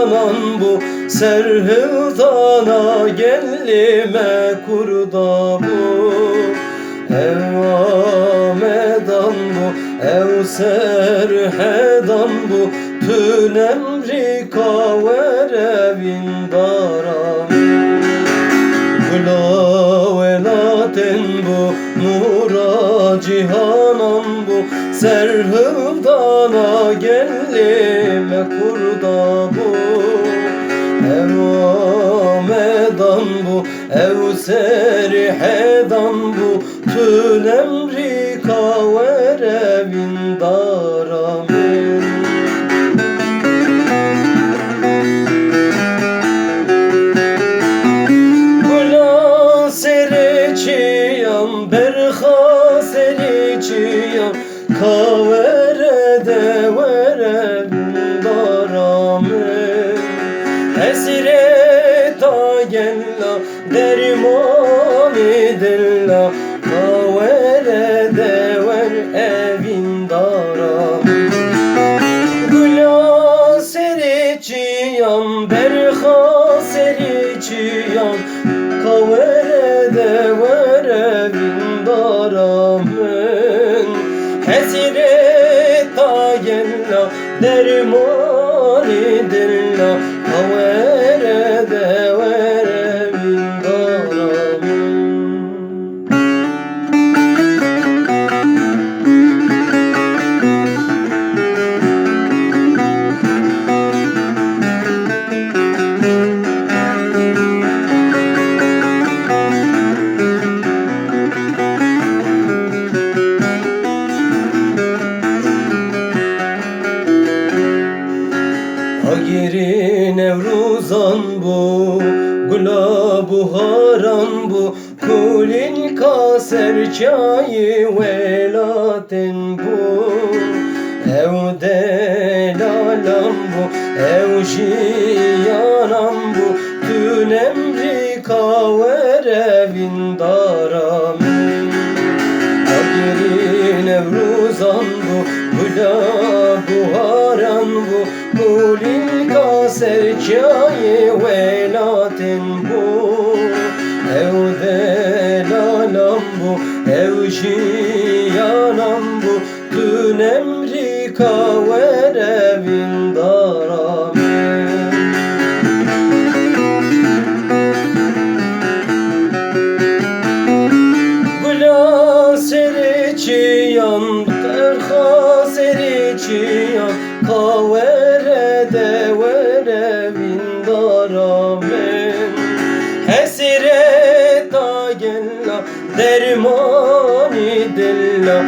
canan bu, serhildana gellime kurda bu. Ev amedan bu, ev serhedan bu, tün emri kaverevin daram. Gula velaten bu, nura cihanan bu, serhildana gellime kurda bu. Ev amedan bu, ev serhedan bu, tün emri kaverevin daramin. Gula serçiyan, berha serçiyan, kaverede verevin daramin. Esire ta gella derman idilla, kaverede ver evin daram. Gula serçiyan, berha serçiyan, kaverede ver evin daramın. Esire ta gella derman idilla, kaverede ver evin daramın. Agiri Nevruzan bu, gula buharan bu, kulin kaser çayı velaten bu. Ev delalam bu, ev jiyanam bu, tün emri kaverevin daramin. Agiri Nevruzan bu, gula buharan bu, kulin kaser çayı velaten bu. Ev delalam bu, ev jiyanam bu, tün emri kaverevin daramin. Gula serçiyan, berha serçiyan, kaverede verevin daramin. Hesire ta gella derman idilla,